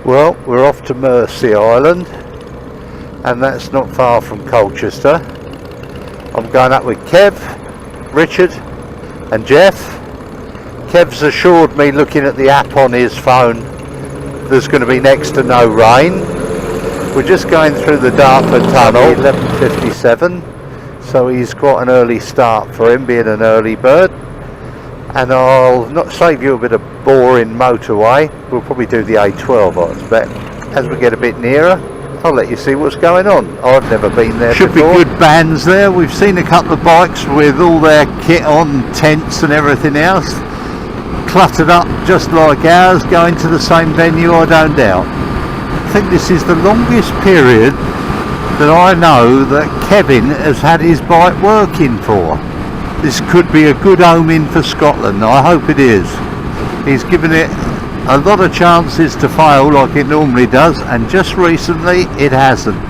Well, we're off to Mersea Island, and that's not far from Colchester. I'm going up with Kev, Richard and Jeff. Kev's assured me, looking at the app on his phone, there's going to be next to no rain. We're just going through the Dartford Tunnel, 11:57, so he's quite an early start for him, being an early bird. And I'll not save you a bit of boring motorway. We'll probably do the A12, I expect. As we get a bit nearer, I'll let you see what's going on. I've never been there before. Should be good bands there. We've seen a couple of bikes with all their kit on, tents and everything else, cluttered up just like ours, going to the same venue, I don't doubt. I think this is the longest period that I know that Kevin has had his bike working for. This could be a good omen for Scotland. I hope it is. He's given it a lot of chances to fail like it normally does, and just recently it hasn't,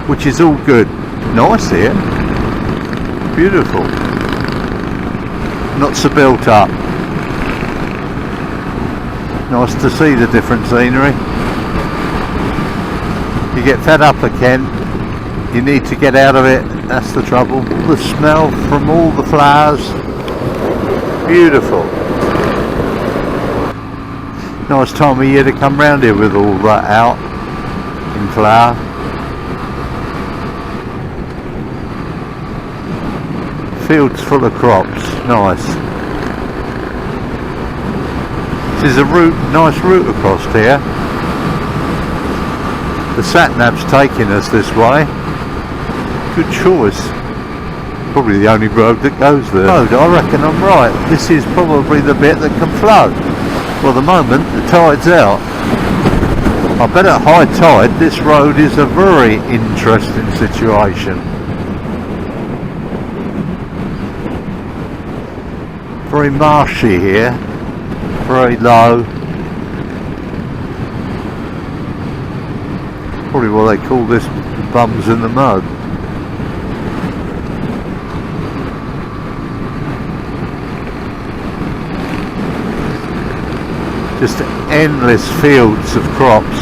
which is all good. Nice here, beautiful, not so built up. Nice to see the different scenery. You get fed up again, you need to get out of it, that's the trouble. The smell from all the flowers, beautiful. Nice time of year to come round here with all that out in flower. Fields full of crops, nice. This is a route, nice route across here. The sat-nav's taking us this way. Good choice. Probably the only road that goes there. Road, I reckon I'm right. This is probably the bit that can flood. Well, the moment the tide's out, I bet at high tide this road is a very interesting situation. Very marshy here, very low. Probably what they call this bums in the mud. Just endless fields of crops.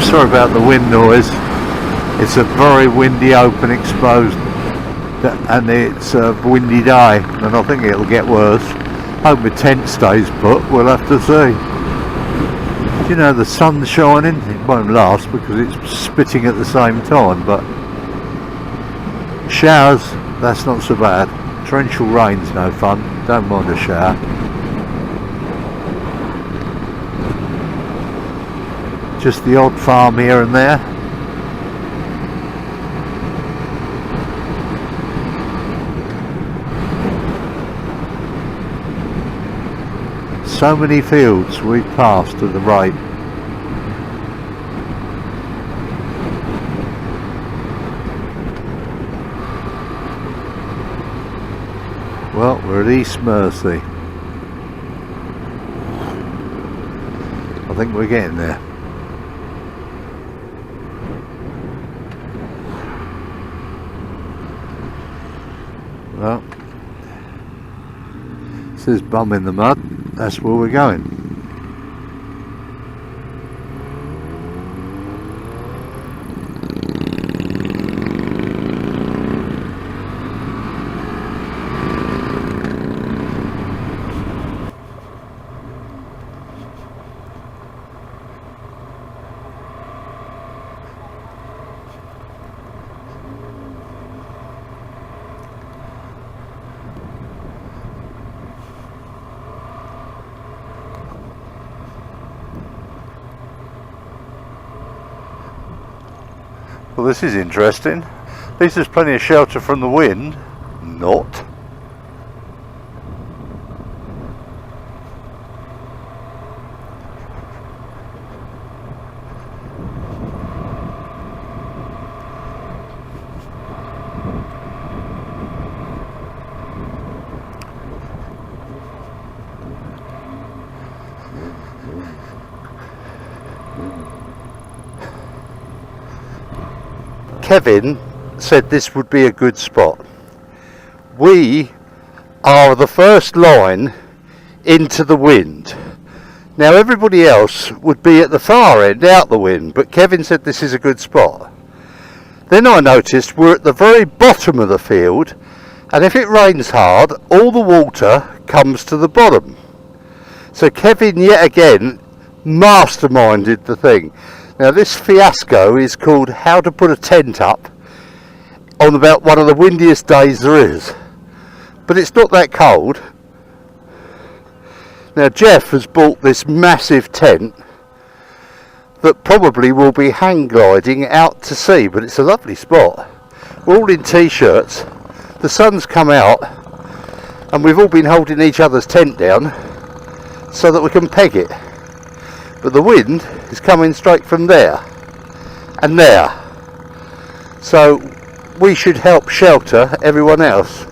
Sorry about the wind noise. It's a very windy, open, exposed, and it's a windy day, and I think it'll get worse. Hope the tent stays put, we'll have to see. You know, the sun's shining, it won't last because it's spitting at the same time, but showers, that's not so bad. Torrential rain's no fun, don't mind a shower. Just the odd farm here and there. So many fields we've passed at the rate. Well, we're at East Mersea. I think we're getting there. Well, it says bum in the mud. That's where we're going. Well, this is interesting. At least there's plenty of shelter from the wind. Not. Kevin said this would be a good spot. We are the first line into the wind. Now everybody else would be at the far end, out the wind, but Kevin said this is a good spot. Then I noticed we're at the very bottom of the field, and if it rains hard, all the water comes to the bottom. So Kevin yet again masterminded the thing. Now this fiasco is called how to put a tent up on about one of the windiest days there is. But it's not that cold. Now Jeff has bought this massive tent that probably will be hang gliding out to sea, but it's a lovely spot. We're all in t-shirts, the sun's come out, and we've all been holding each other's tent down so that we can peg it. But the wind is coming straight from there and there. So we should help shelter everyone else.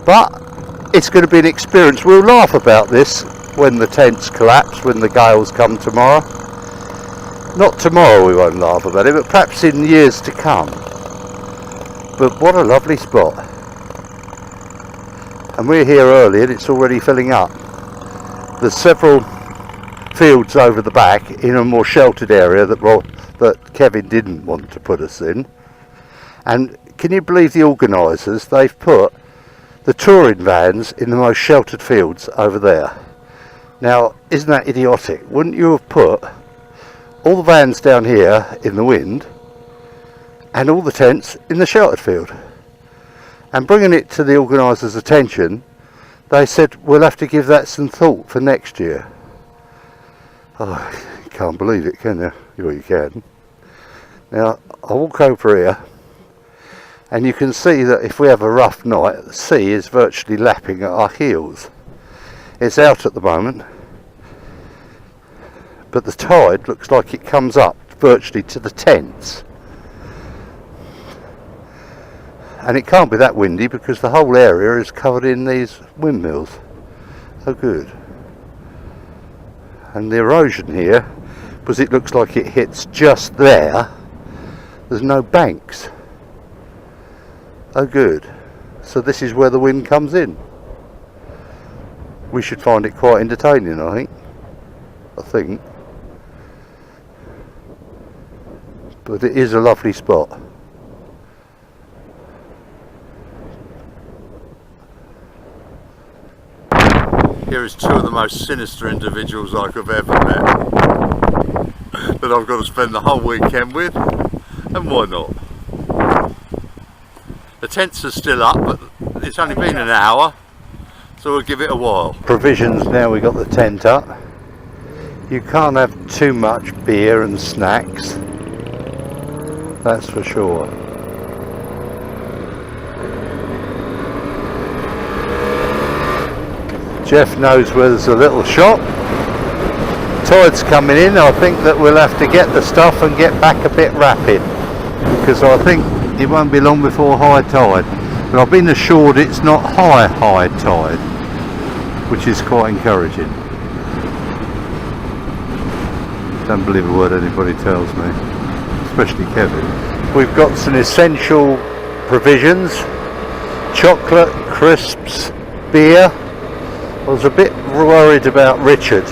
But it's going to be an experience. We'll laugh about this when the tents collapse, when the gales come tomorrow. Not tomorrow we won't laugh about it, but perhaps in years to come. But what a lovely spot. And we're here early and it's already filling up. There's several fields over the back in a more sheltered area that Kevin didn't want to put us in. And can you believe the organisers? They've put the touring vans in the most sheltered fields over there. Now, isn't that idiotic? Wouldn't you have put all the vans down here in the wind and all the tents in the sheltered field? And bringing it to the organisers' attention, they said we'll have to give that some thought for next year. Oh, you can't believe it, can you? Well, you can. Now, I walk over here and you can see that if we have a rough night, the sea is virtually lapping at our heels. It's out at the moment, but the tide looks like it comes up virtually to the tents. And it can't be that windy because the whole area is covered in these windmills. Oh good. And the erosion here, because it looks like it hits just there, there's no banks. Oh good. So this is where the wind comes in. We should find it quite entertaining, I think. But it is a lovely spot. Here is two of the most sinister individuals I could have ever met that I've got to spend the whole weekend with, and why not? The tents are still up, but it's only been an hour, so we'll give it a while. Provisions now, we got the tent up. You can't have too much beer and snacks, that's for sure. Jeff knows where there's a little shop. Tide's coming in. I think that we'll have to get the stuff and get back a bit rapid, because I think it won't be long before high tide. But I've been assured it's not high tide, which is quite encouraging. Don't believe a word anybody tells me, especially Kevin. We've got some essential provisions: chocolate, crisps, beer. I was a bit worried about Richard.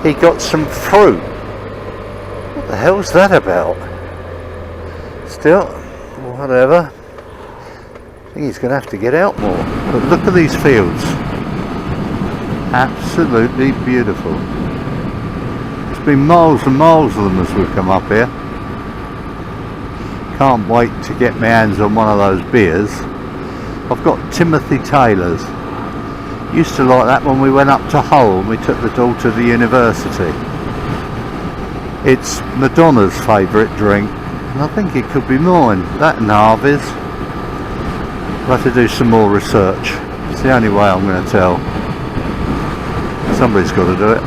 He got some fruit. What the hell's that about? Still, whatever. I think he's going to have to get out more. But look at these fields. Absolutely beautiful. It's been miles and miles of them as we've come up here. Can't wait to get my hands on one of those beers. I've got Timothy Taylor's. Used to like that when we went up to Hull and we took the daughter to the university. It's Madonna's favourite drink, and I think it could be mine. That and Harvey's. I'll have to do some more research. It's the only way I'm going to tell. Somebody's got to do it.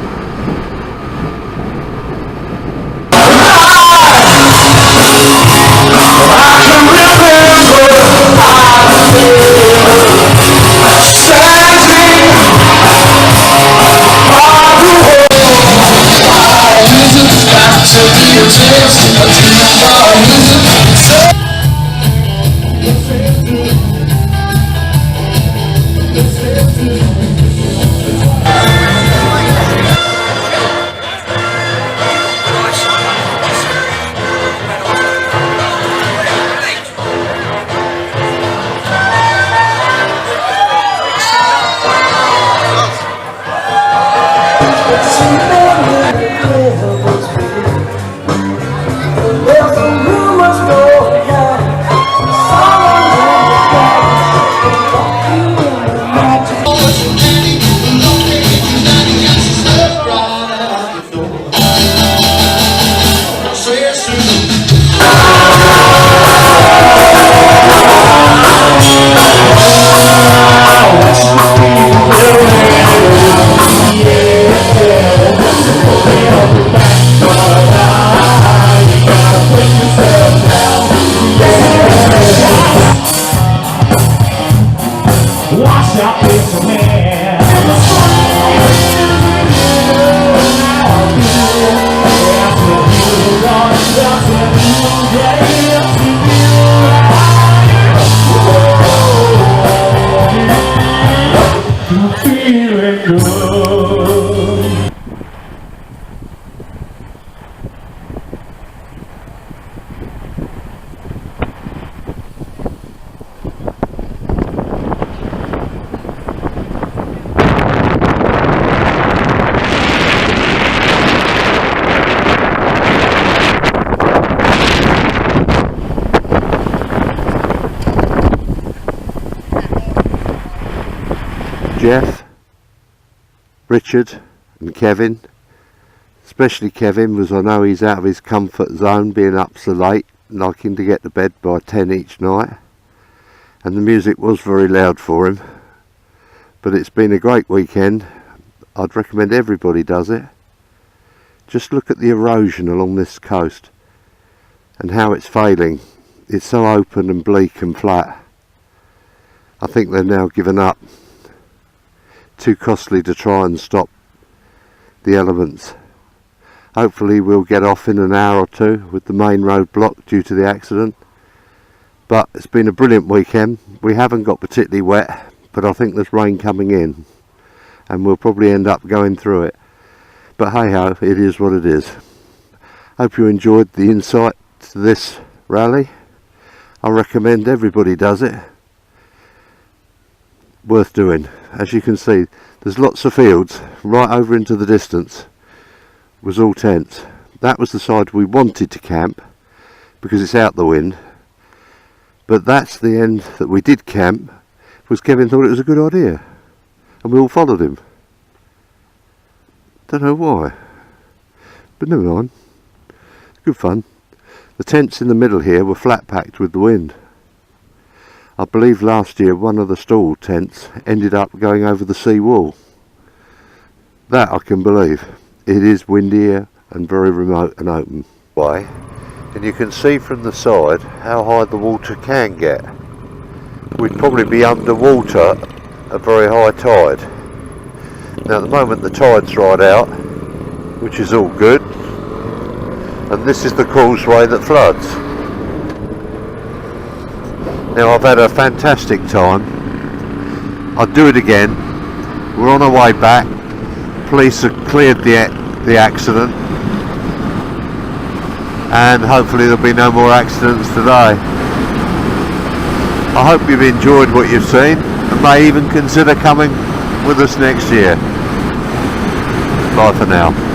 Jeff, Richard and Kevin, especially Kevin, because I know he's out of his comfort zone being up so late, liking to get to bed by 10 each night, and the music was very loud for him, but it's been a great weekend. I'd recommend everybody does it. Just look at the erosion along this coast and how it's failing. It's so open and bleak and flat. I think they've now given up. Too costly to try and stop the elements. Hopefully we'll get off in an hour or two with the main road blocked due to the accident. But it's been a brilliant weekend. We haven't got particularly wet, but I think there's rain coming in and we'll probably end up going through it. But hey ho, it is what it is. Hope you enjoyed the insight to this rally. I recommend everybody does it. Worth doing. As you can see, there's lots of fields right over into the distance. Was all tents. That was the side we wanted to camp because it's out the wind, but that's the end that we did camp because Kevin thought it was a good idea and we all followed him. Don't know why, but never mind. Good fun. The tents in the middle here were flat packed with the wind. I believe last year one of the stall tents ended up going over the sea wall. That I can believe. It is windy here and very remote and open. And you can see from the side how high the water can get. We'd probably be underwater at very high tide. Now at the moment the tide's right out, which is all good. And this is the causeway that floods. Now I've had a fantastic time. I'll do it again. We're on our way back. Police have cleared the accident and hopefully there'll be no more accidents today. I hope you've enjoyed what you've seen and may even consider coming with us next year. Bye for now.